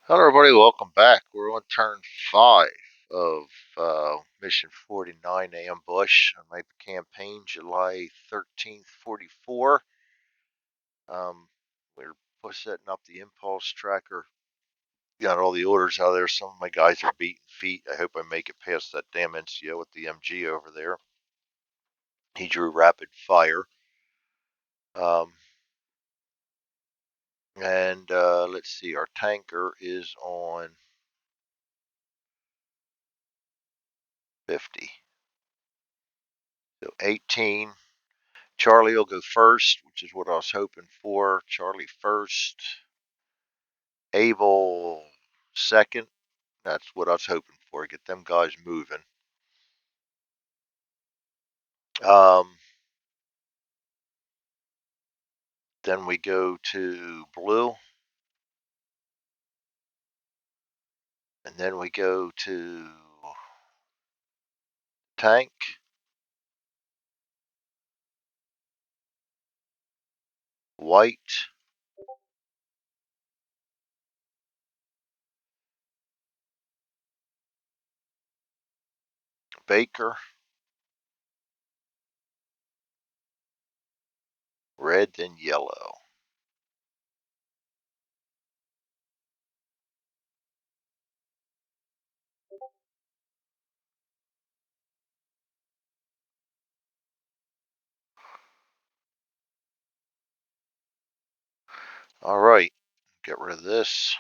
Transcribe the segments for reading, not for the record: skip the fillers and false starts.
Hello, everybody. Welcome back. We're on turn 5 of Mission 49 Ambush on my campaign, July 13th, 44. We're setting up the impulse tracker. Got all the orders out there. Some of my guys are beating feet. I hope I make it past that damn NCO with the MG over there. He drew rapid fire. And let's see, our tanker is on 50. So 18. Charlie will go first, which is what I was hoping for. Charlie first. Abel second. That's what I was hoping for. Get them guys moving. Um, then we go to blue. And then we go to tank. White. Baker. Red, then yellow. All right. Get rid of this.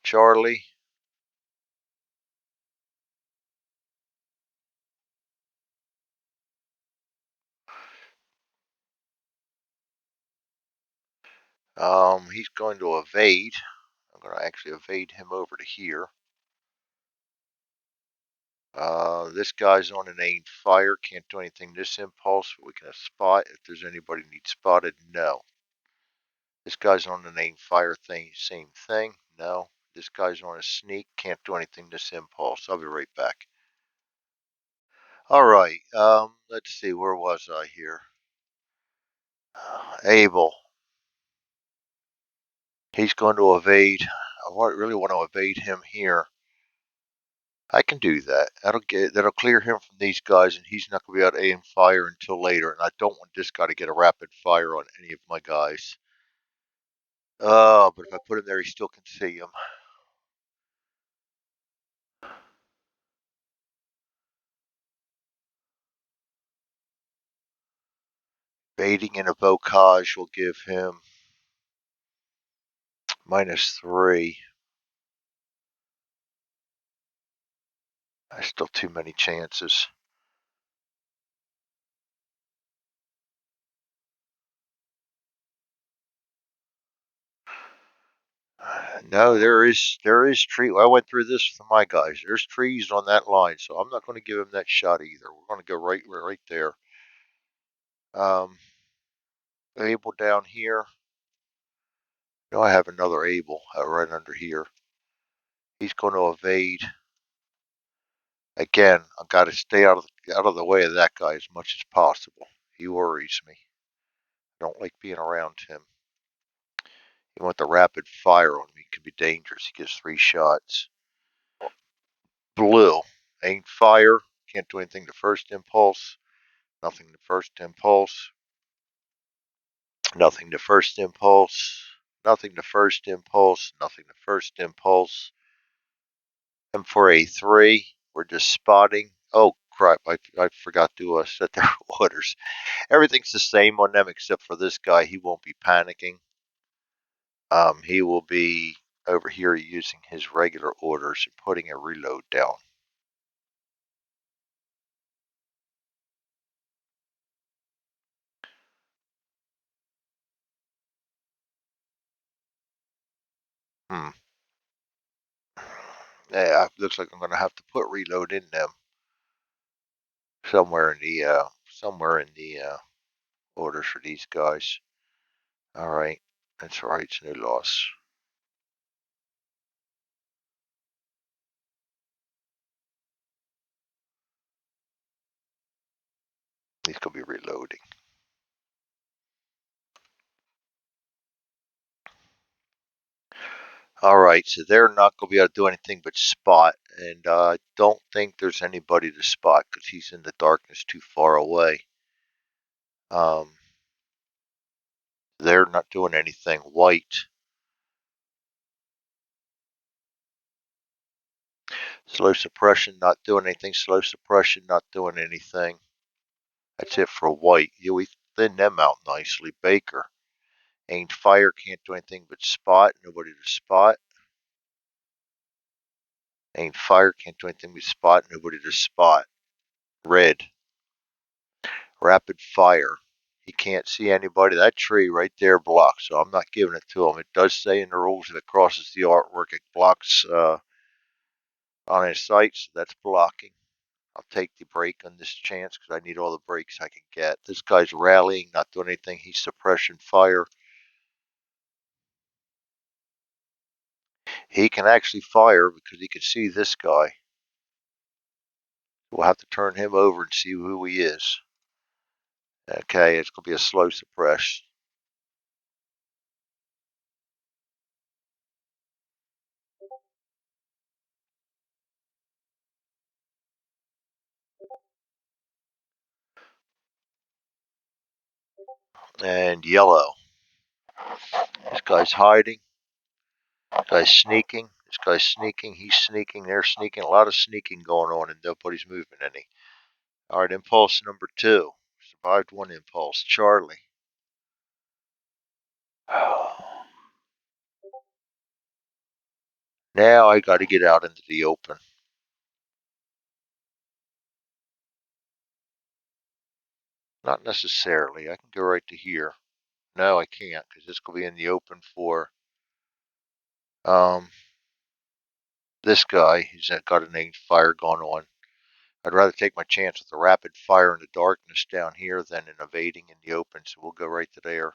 Charlie. He's going to evade. I'm going to actually evade him over to here. This guy's on an aimed fire. Can't do anything this impulse. But we can spot if there's anybody needs spotted. No. This guy's on an aimed fire thing. Same thing. No. This guy's on a sneak. Can't do anything this impulse. I'll be right back. All right. Let's see. Where was I here? Abel. He's going to evade. I really want to evade him here. I can do that. That'll clear him from these guys, and he's not going to be able to aim fire until later. And I don't want this guy to get a rapid fire on any of my guys. But if I put him there, he still can see him. Baiting and a bocage will give him -3. That's still too many chances. No, there is tree. I went through this with my guys. There's trees on that line, so I'm not going to give him that shot either. We're going to go right there. Able down here. No, I have another Able right under here. He's going to evade. Again, I've got to stay out of the way of that guy as much as possible. He worries me. I don't like being around him. You want the rapid fire on me. It could be dangerous. He gets 3 shots. Blue. Ain't fire. Can't do anything to first impulse. Nothing to first impulse. Nothing to first impulse. Nothing to first impulse. Nothing to first impulse. M4A3. We're just spotting. Oh, crap. I forgot to set their orders. Everything's the same on them except for this guy. He won't be panicking. He will be over here using his regular orders and putting a reload down. Hmm. Yeah, looks like I'm going to have to put reload in them somewhere in the orders for these guys. All right, that's all right. It's no loss. He's going to be reloading. All right, so they're not going to be able to do anything but spot, and I don't think there's anybody to spot because he's in the darkness too far away. Um, they're not doing anything. White. Slow suppression, not doing anything. Slow suppression, not doing anything. That's it for white. Yeah, we thinned them out nicely. Baker. Aimed fire, can't do anything but spot. Nobody to spot. Aimed fire, can't do anything but spot. Nobody to spot. Red. Rapid fire. He can't see anybody. That tree right there blocks, so I'm not giving it to him. It does say in the rules if it crosses the artwork, it blocks on his sight, so that's blocking. I'll take the break on this chance because I need all the breaks I can get. This guy's rallying, not doing anything. He's suppression fire. He can actually fire because he can see this guy. We'll have to turn him over and see who he is. Okay, it's going to be a slow suppress. And yellow. This guy's hiding. This guy's sneaking. This guy's sneaking. He's sneaking. They're sneaking. A lot of sneaking going on, and nobody's moving any. All right, impulse number 2. Survived one impulse. Charlie. Now I got to get out into the open. Not necessarily. I can go right to here. No, I can't because this could be in the open for um, this guy. He's got an aimed fire going on. I'd rather take my chance with the rapid fire in the darkness down here than in evading in the open, so we'll go right to there.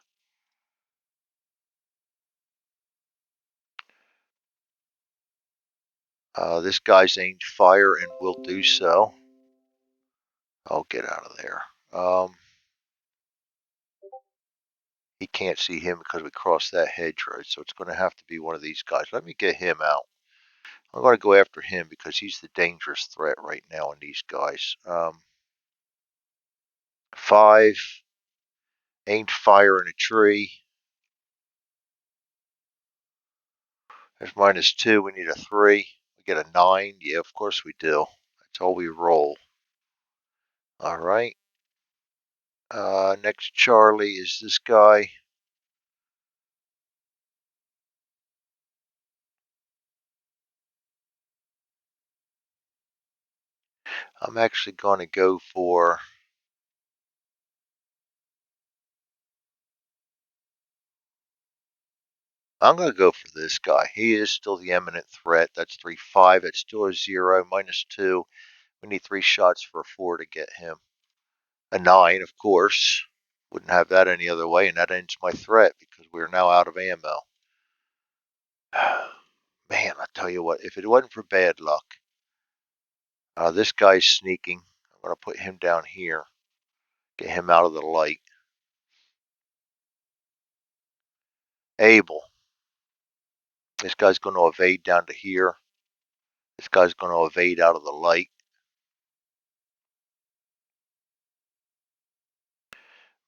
This guy's aimed fire and will do so. I'll get out of there. He can't see him because we crossed that hedgerow, so it's going to have to be one of these guys. Let me get him out. I'm going to go after him because he's the dangerous threat right now in these guys. 5, aimed fire in a tree. There's -2. We need a 3. We get a 9. Yeah, of course we do. That's all we roll. All right. Next Charlie is this guy. I'm actually going to go for. I'm going to go for this guy. He is still the imminent threat. That's 3-5. It's still a 0. -2. We need 3 shots for a 4 to get him. A 9, of course. Wouldn't have that any other way, and that ends my threat because we're now out of ammo. Man, I tell you what, if it wasn't for bad luck, this guy's sneaking. I'm going to put him down here, get him out of the light. Abel. This guy's going to evade down to here. This guy's going to evade out of the light.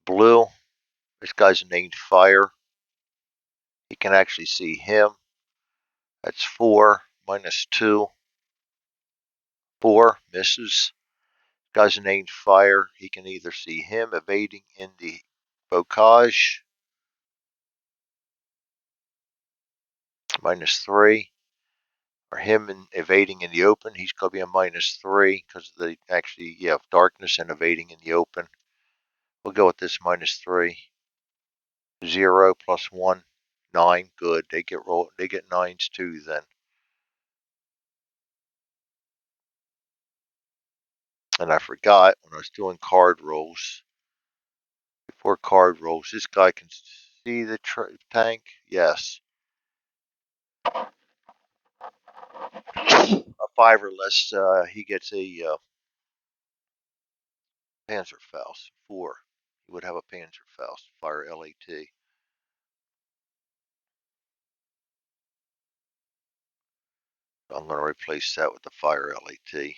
Blue. This guy's named Fire. He can actually see him. That's 4, -2. 4, misses. Guy's named Fire. He can either see him evading in the bocage. -3. Or him evading in the open. He's going to be a -3 because of the actually, yeah, darkness and evading in the open. We'll go with this -3. 0 plus 1, 9. Good. They get roll. They get 9s too then. And I forgot when I was doing card rolls. Before card rolls, this guy can see the tank. Yes. A 5 or less, he gets a Panzerfaust. 4. He would have a Panzerfaust. Fire LAT. I'm going to replace that with the fire LAT.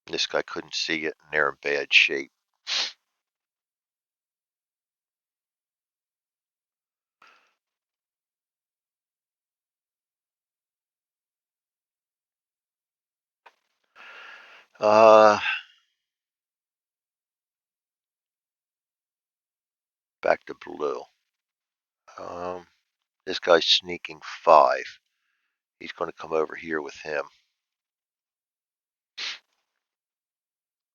This guy couldn't see it, and they're in bad shape. Back to blue. This guy's sneaking 5. He's going to come over here with him.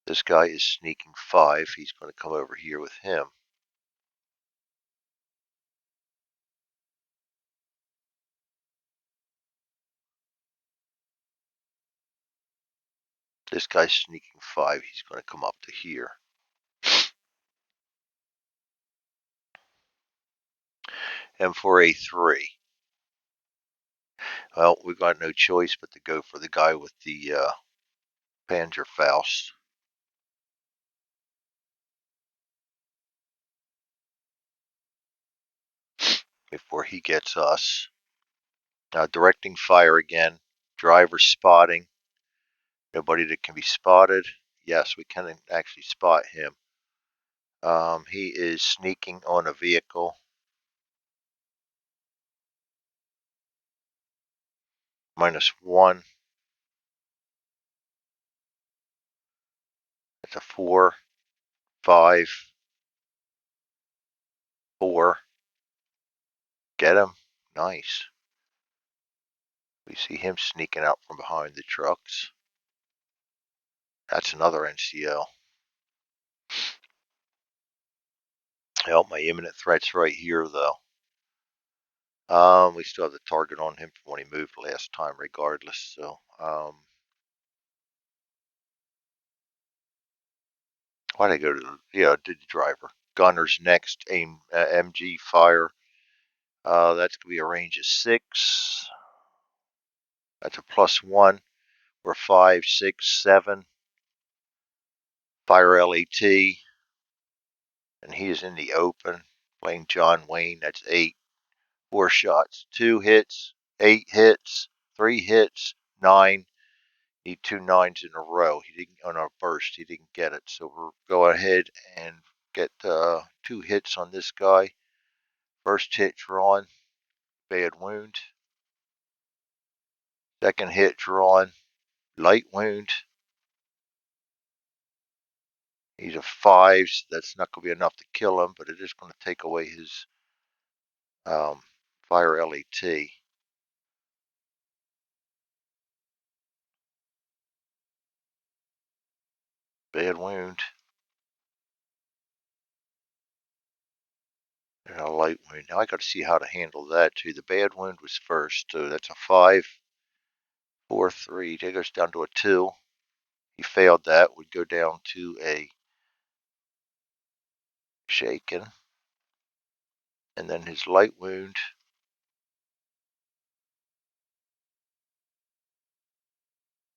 This guy is sneaking 5. He's going to come over here with him. This guy's sneaking 5. He's going to come up to here. M4A3. Well, we've got no choice but to go for the guy with the Panzerfaust before he gets us. Now, directing fire again. Driver spotting. Nobody that can be spotted. Yes, we can actually spot him. He is sneaking on a vehicle. -1. That's a 4, 5, 4. Get him. Nice. We see him sneaking out from behind the trucks. That's another NCO. Well, my imminent threat's right here, though. We still have the target on him from when he moved last time, regardless. So, why'd I go to the driver? Gunner's next. Aim MG fire. That's gonna be a range of 6. That's a +1. We're 5, 6, 7. Fire LAT, and he is in the open playing John Wayne. That's 8. 4 shots, 2 hits, 8 hits, 3 hits, 9. Need 2 9s in a row. He didn't on our burst. He didn't get it. So we'll go ahead and get 2 hits on this guy. First hit drawn, bad wound. Second hit drawn, light wound. He's a 5. So that's not going to be enough to kill him, but it is going to take away his fire LAT. Bad wound. And a light wound. Now I got to see how to handle that too. The bad wound was first, so that's a 5, 4, 3. That goes down to a 2. He failed that. Would go down to a shaken. And then his light wound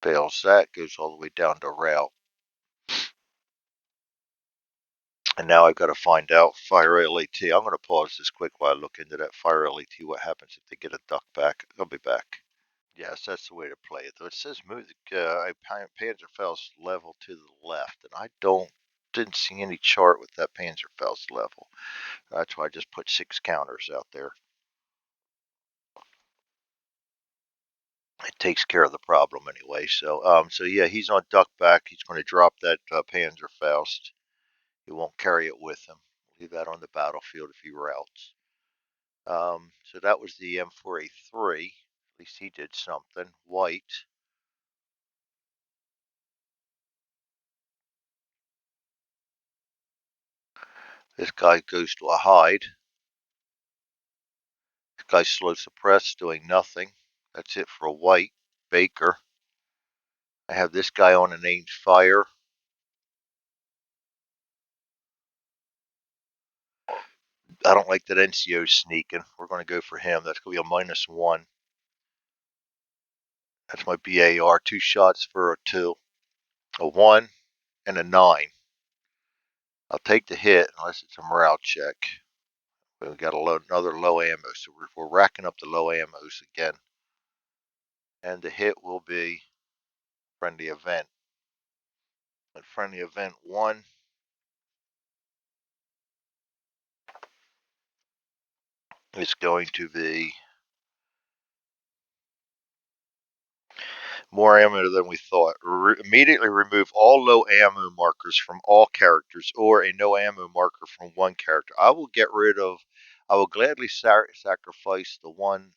fails that, goes all the way down to route. And now I've got to find out fire LAT. I'm going to pause this quick while I look into that fire LAT. What happens if they get a duck back? I'll be back. Yes, that's the way to play it. Though it says move the Panzerfaust level to the left, and I didn't see any chart with that Panzerfaust level. That's why I just put 6 counters out there. It takes care of the problem anyway. So yeah, he's on duck back. He's going to drop that Panzerfaust. He won't carry it with him. Leave that on the battlefield if he routes. So that was the M4A3. At least he did something. White. This guy goes to a hide. This guy's slow suppressed, doing nothing. That's it for a white. Baker. I have this guy on an aimed fire. I don't like that NCO sneaking. We're going to go for him. That's going to be a -1. That's my BAR. 2 shots for a 2. A 1 and a 9. I'll take the hit unless it's a morale check. We got another low ammo, so we're racking up the low ammos again. And the hit will be friendly event. And friendly event 1 is going to be more ammo than we thought. Immediately remove all low ammo markers from all characters, or a no ammo marker from one character. I will gladly sacrifice the one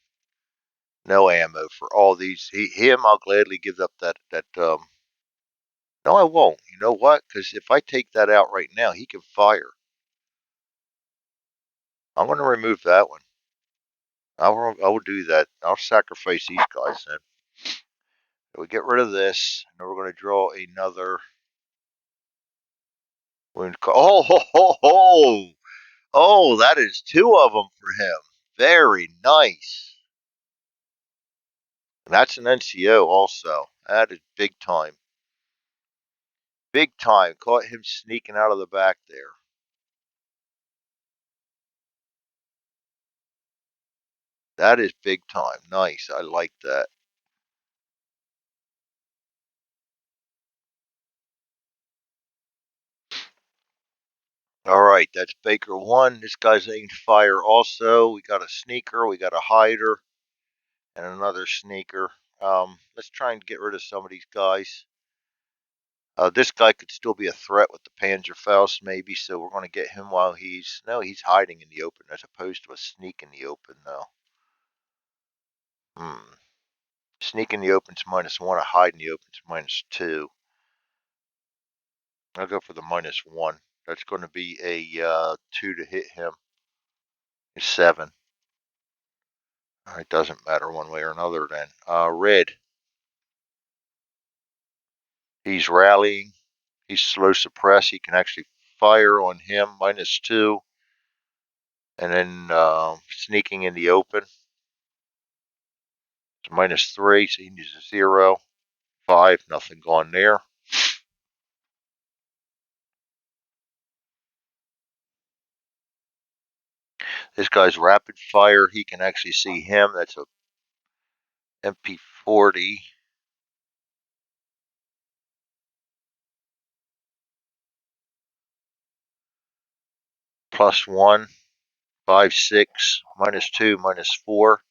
no ammo for all these. Him, I'll gladly give up that. No, I won't. You know what? Because if I take that out right now, he can fire. I'm going to remove that one. I will do that. I'll sacrifice these guys then. So we get rid of this, and then we're going to draw another wound card. Oh, ho, ho, ho! Oh, that is 2 of them for him. Very nice. And that's an NCO also. That is big time. Big time. Caught him sneaking out of the back there. That is big time. Nice. I like that. All right, that's Baker 1. This guy's aimed fire also. We got a sneaker, we got a hider, and another sneaker. Let's try and get rid of some of these guys. This guy could still be a threat with the Panzerfaust, maybe, so we're going to get him while he's hiding in the open as opposed to a sneak in the open, though. Sneak in the open's -1, a hide in the open's -2. I'll go for the -1. That's going to be a 2 to hit him. It's 7. It doesn't matter one way or another then. Red. He's rallying. He's slow suppress. He can actually fire on him, -2. And then sneaking in the open. It's -3, so he needs a 0. 5, nothing gone there. This guy's rapid fire. He can actually see him. That's a MP40. +1, 5, 6, -2, -4.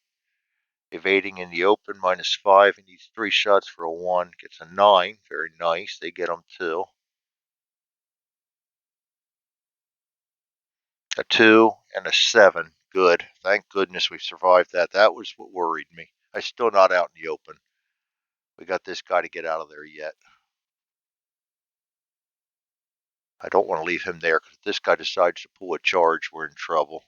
Evading in the open, -5. He needs 3 shots for a 1. Gets a 9. Very nice. They get him 2. A 2 and a 7. Good. Thank goodness we survived that. That was what worried me. I'm still not out in the open. We got this guy to get out of there yet. I don't want to leave him there because if this guy decides to pull a charge, we're in trouble.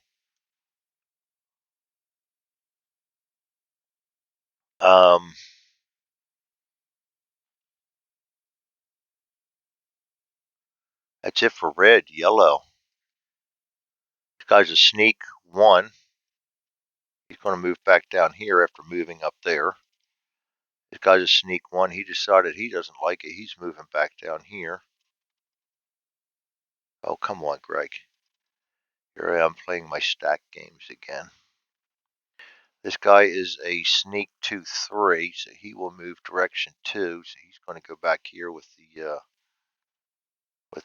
That's it for red. Yellow. This guy's a sneak 1. He's going to move back down here after moving up there. This guy's a sneak 1. He decided he doesn't like it. He's moving back down here. Oh, come on, Greg. Here I am playing my stack games again. This guy is a sneak 2-3, so he will move direction 2. So he's going to go back here with the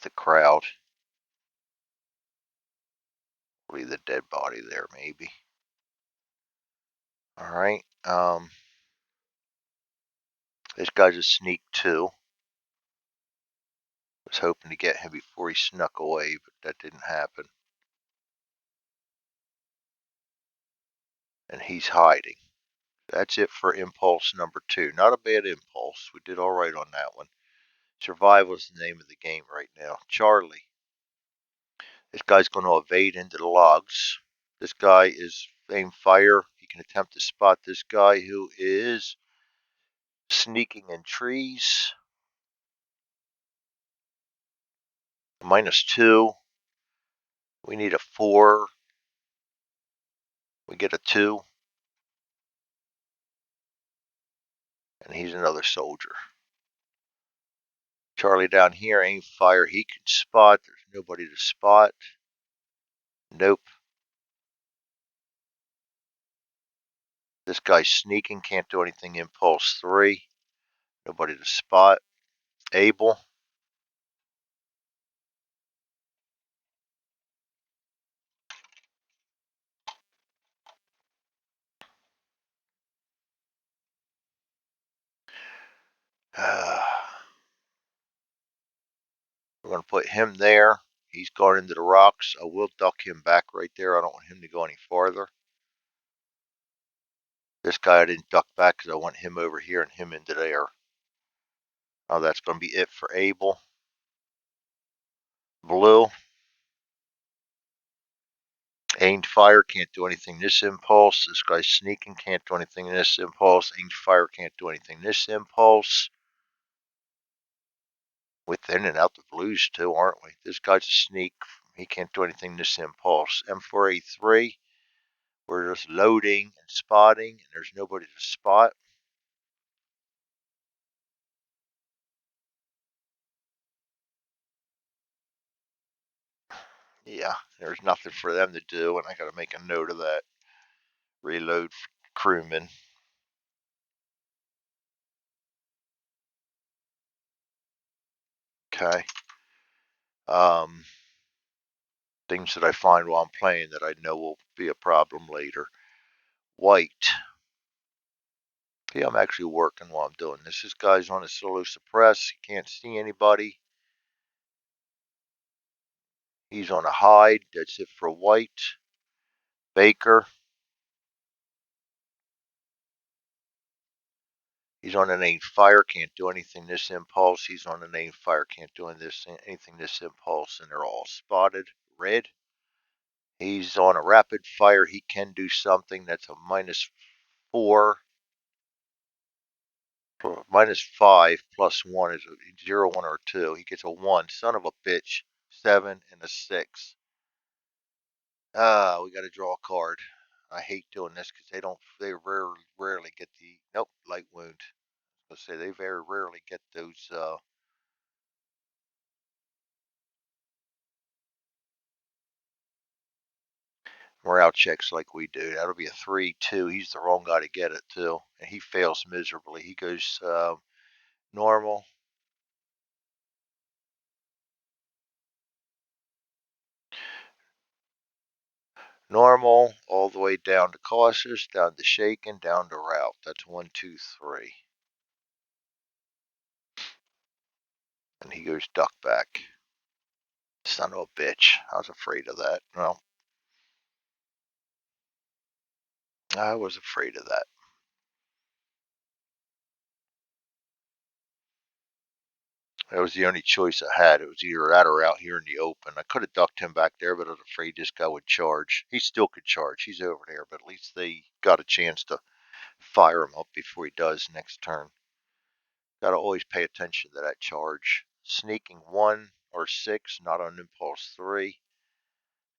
crowd. Leave the dead body there, maybe. All right. This guy's a sneak 2. Was hoping to get him before he snuck away, but that didn't happen. And he's hiding. That's it for impulse number 2. Not a bad impulse. We did all right on that one. Survival is the name of the game right now. Charlie. This guy's going to evade into the logs. This guy is aim fire. He can attempt to spot this guy who is sneaking in trees. -2. We need a 4. We get a 2. And he's another soldier. Charlie down here, aim fire. He can spot. There's Nobody to spot. Nope. This guy's sneaking. Can't do anything. Impulse 3. Nobody to spot. Able. We're going to put him there. He's gone into the rocks. I will duck him back right there. I don't want him to go any farther. This guy I didn't duck back because I want him over here and him into there. Oh, that's going to be it for Able. Blue. Aimed fire, can't do anything this impulse. This guy's sneaking, can't do anything this impulse. Aimed fire, can't do anything this impulse. Within and out the blues too, aren't we? This guy's a sneak. He can't do anything this impulse. M4A3. We're just loading and spotting, and there's nobody to spot. Yeah, there's nothing for them to do, and I got to make a note of that. Reload crewman. Okay. Things that I find while I'm playing that I know will be a problem later. White. Yeah, I'm actually working while I'm doing this. This guy's on a solo suppress. He can't see anybody. He's on a hide. That's it for white. Baker. He's on an aimed fire. Can't do anything this impulse. He's on an aimed fire. Can't do anything this impulse. And they're all spotted. Red. He's on a rapid fire. He can do something. That's a -4. -5 plus 1 is a 0, 1, or 2. He gets a 1. Son of a bitch. 7 and a 6. We got to draw a card. I hate doing this because they rarely get the, nope, light wound. Let's say they very rarely get those, morale checks like we do. That'll be a 3-2. He's the wrong guy to get it too. And he fails miserably. He goes, normal. Normal, all the way down to cautious, down to shaken, down to route. That's 1, 2, 3. And he goes duck back. Son of a bitch. I was afraid of that. Well, I was afraid of that. That was the only choice I had. It was either that or out here in the open. I could have ducked him back there, but I was afraid this guy would charge. He still could charge. He's over there, but at least they got a chance to fire him up before he does next turn. Got to always pay attention to that charge. Sneaking 1 or 6, not on impulse 3.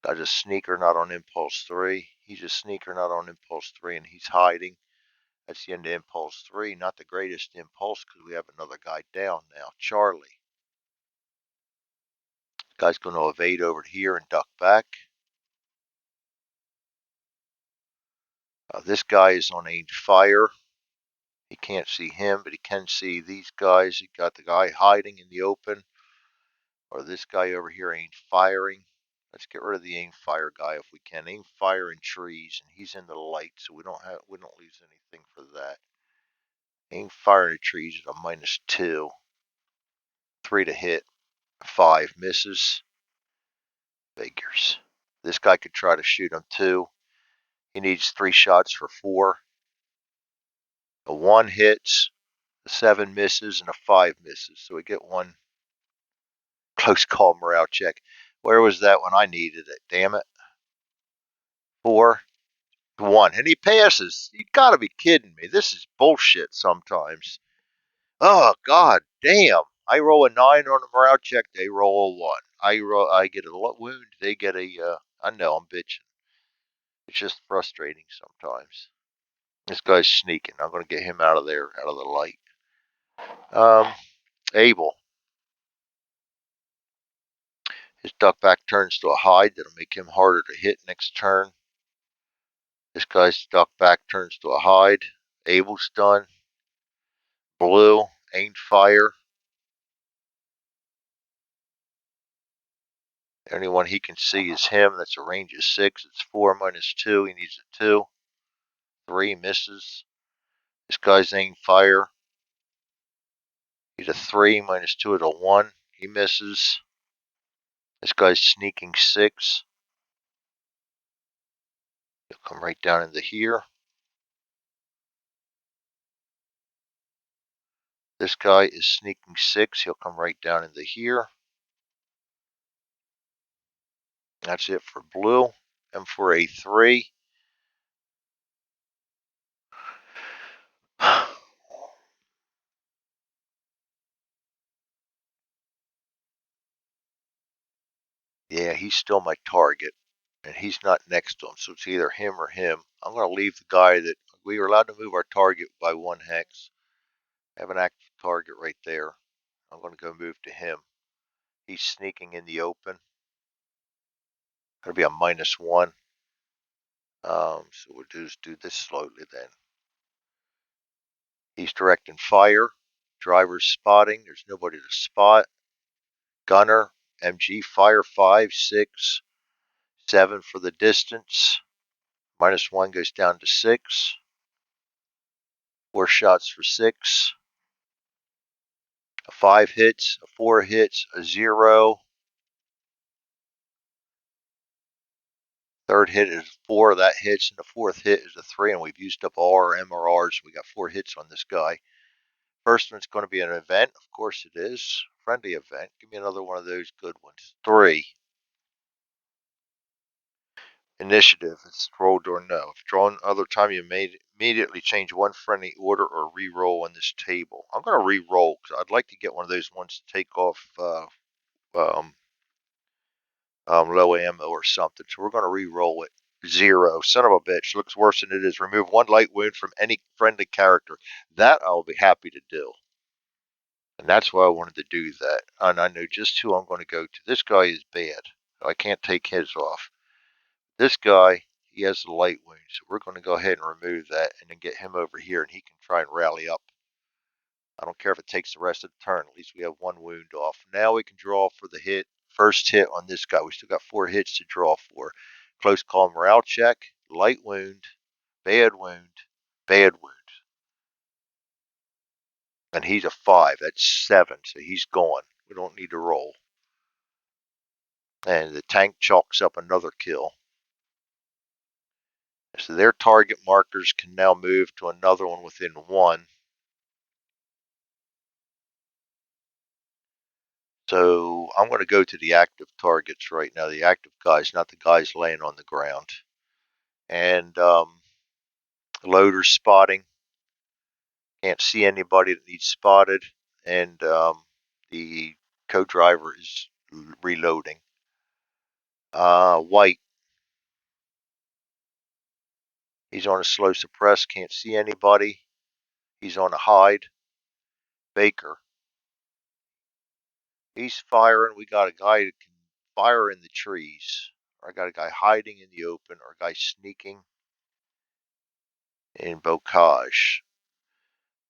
Guy's a sneaker, not on impulse 3. He's a sneaker, not on impulse 3, and he's hiding. That's the end of impulse 3. Not the greatest impulse because we have another guy down now. Charlie. Guy's going to evade over here and duck back. This guy is on aimed fire. He can't see him, but he can see these guys. He got the guy hiding in the open, or this guy over here aimed firing. Let's get rid of the aim fire guy if we can. Aim fire in trees, and he's in the light, so we don't lose anything for that. Aim fire in the trees is a -2. 3 to hit. 5 misses. Figures. This guy could try to shoot him too. He needs 3 shots for 4. A 1 hits, a 7 misses, and a 5 misses. So we get 1 close call morale check. Where was that when I needed it? Damn it. 4, 1. And he passes. You gotta be kidding me. This is bullshit sometimes. Oh, god damn. I roll a 9 on a morale check, they roll a 1. I get a wound, they get a, I know I'm bitching. It's just frustrating sometimes. This guy's sneaking. I'm going to get him out of there, out of the light. Able. His duck back turns to a hide. That'll make him harder to hit next turn. This guy's duck back turns to a hide. Abel's done. Blue, aimed fire. The only one he can see is him. That's a range of 6. It's 4 minus 2. He needs a 2. 3 misses. This guy's aimed fire. He's a 3 minus 2 at a 1. He misses. This guy's sneaking 6. He'll come right down into here. This guy is sneaking 6. He'll come right down into here. That's it for blue. And for a 3. Yeah, he's still my target. And he's not next to him, so it's either him or him. I'm going to leave the guy that we were allowed to move our target by 1 hex. I have an active target right there. I'm going to go move to him. He's sneaking in the open. Going to be a -1. So we'll just do this slowly then. He's directing fire. Driver's spotting. There's nobody to spot. Gunner, MG, fire 5, 6, 7 for the distance. -1 goes down to 6. 4 shots for 6. A 5 hits, a 4 hits, a 0. Third hit is 4, that hits, and the fourth hit is a 3, and we've used up all our MRRs. We got 4 hits on this guy. First one's going to be an event. Of course it is. Friendly event. Give me another one of those good ones. 3. Initiative. It's rolled or no. If drawn other time, you may immediately change one friendly order or re-roll on this table. I'm going to re-roll because I'd like to get one of those ones to take off low ammo or something. So we're going to re-roll it. 0. Son of a bitch. Looks worse than it is. Remove 1 light wound from any friendly character. That I'll be happy to do. And that's why I wanted to do that. And I know just who I'm going to go to. This guy is bad. I can't take his off. This guy, he has a light wound. So we're going to go ahead and remove that and then get him over here and he can try and rally up. I don't care if it takes the rest of the turn. At least we have 1 wound off. Now we can draw for the hit. First hit on this guy. We still got 4 hits to draw for. Close call morale check. Light wound. Bad wound. Bad wound. And he's a 5. That's 7. So he's gone. We don't need to roll. And the tank chalks up another kill. So their target markers can now move to another one within 1. So I'm going to go to the active targets right now. The active guys, not the guys laying on the ground. And loader spotting. Can't see anybody that needs spotted. And the co-driver is reloading. White. He's on a slow suppress. Can't see anybody. He's on a hide. Baker. He's firing. We got a guy that can fire in the trees. Or I got a guy hiding in the open. Or a guy sneaking in bocage.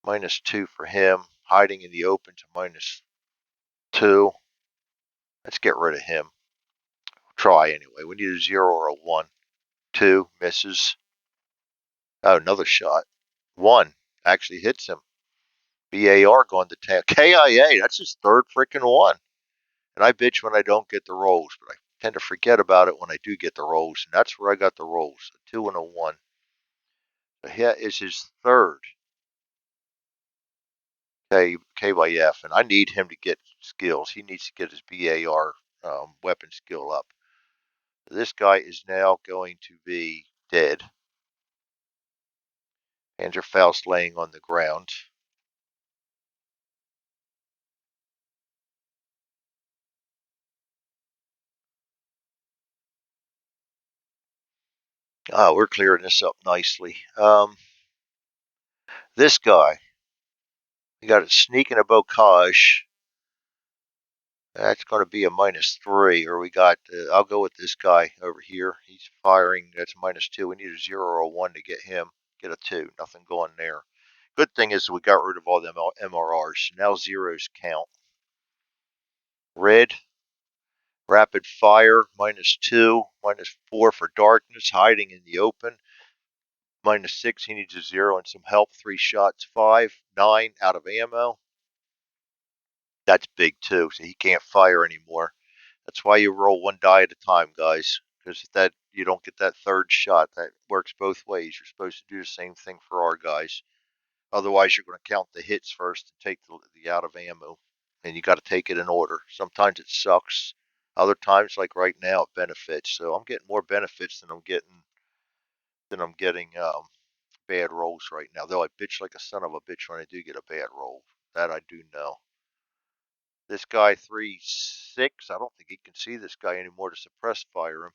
-2 for him. Hiding in the open to -2. Let's get rid of him. Try anyway. We need a 0 or a 1. 2 misses. Oh, another shot. 1 actually hits him. BAR going to town. KIA, that's his 3rd freaking 1. And I bitch when I don't get the rolls, but I tend to forget about it when I do get the rolls. And that's where I got the rolls. A 2 and a 1. So here is his 3rd KYF. And I need him to get skills. He needs to get his BAR weapon skill up. This guy is now going to be dead. Panzerfaust laying on the ground. We're clearing this up nicely. This guy, we got a sneak and a bocage. That's going to be a -3, or we got, I'll go with this guy over here. He's firing, that's -2. We need a 0 or a 1 to get him, get a 2. Nothing going there. Good thing is we got rid of all them MRRs. Now zeros count. Red, rapid fire, -2, -4 for darkness, hiding in the open. -6, he needs a 0 and some help. 3 shots, 5, 9 out of ammo. That's big too, so he can't fire anymore. That's why you roll 1 die at a time, guys, because that you don't get that third shot. That works both ways. You're supposed to do the same thing for our guys. Otherwise, you're going to count the hits first and take the out of ammo, and you got to take it in order. Sometimes it sucks. Other times, like right now, it benefits. So I'm getting more benefits than I'm getting bad rolls right now. Though I bitch like a son of a bitch when I do get a bad roll. That I do know. This guy 3-6. I don't think he can see this guy anymore to suppress fire him.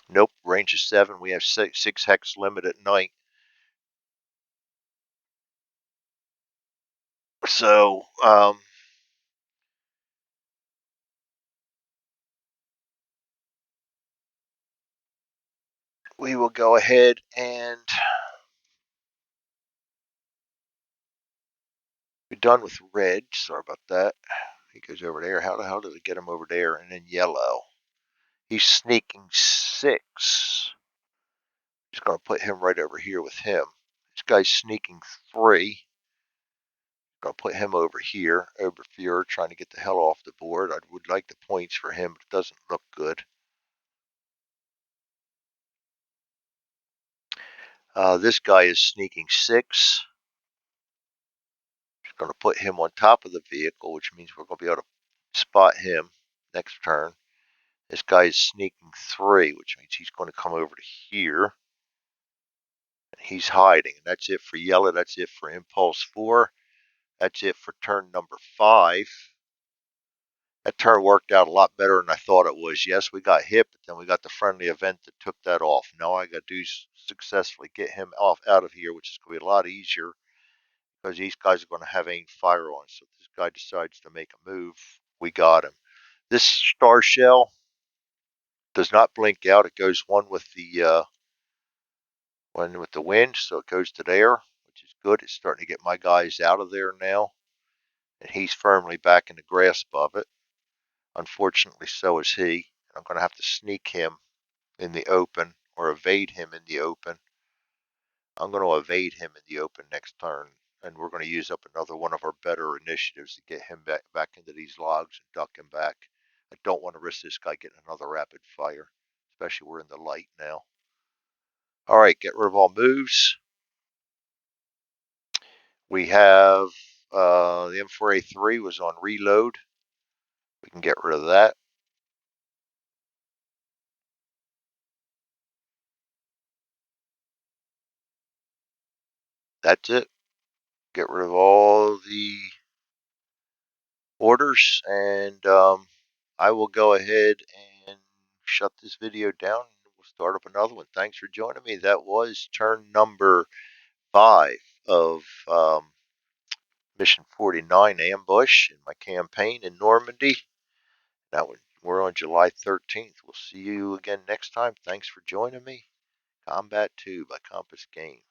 Nope, range is 7. We have 6 hex limit at night. So, we will go ahead and be done with red. Sorry about that. He goes over there. How the hell did it get him over there? And then yellow. He's sneaking 6. Just going to put him right over here with him. This guy's sneaking 3. Going to put him over here. Oberfuhrer trying to get the hell off the board. I would like the points for him, but it doesn't look good. This guy is sneaking 6. Just going to put him on top of the vehicle, which means we're going to be able to spot him next turn. This guy is sneaking 3, which means he's going to come over to here. He's hiding. And that's it for yellow. That's it for impulse 4. That's it for turn number 5. That turn worked out a lot better than I thought it was. Yes, we got hit, but then we got the friendly event that took that off. Now I got to successfully get him out of here, which is going to be a lot easier because these guys are going to have aim fire on. So if this guy decides to make a move, we got him. This star shell does not blink out. It goes one with the wind, so it goes to there, which is good. It's starting to get my guys out of there now, and he's firmly back in the grasp of it. Unfortunately, so is he. I'm going to have to sneak him in the open or evade him in the open. I'm going to evade him in the open next turn, and we're going to use up another one of our better initiatives to get him back into these logs and duck him back. I don't want to risk this guy getting another rapid fire, especially we're in the light now. All right, get rid of all moves. We have the M4A3 was on reload. We can get rid of that. That's it. Get rid of all the orders, and I will go ahead and shut this video down. We'll start up another one. Thanks for joining me. That was turn number 5 of Mission 49 Ambush in my campaign in Normandy. That one, we're on July 13th. We'll see you again next time. Thanks for joining me. Combat 2 by Compass Games.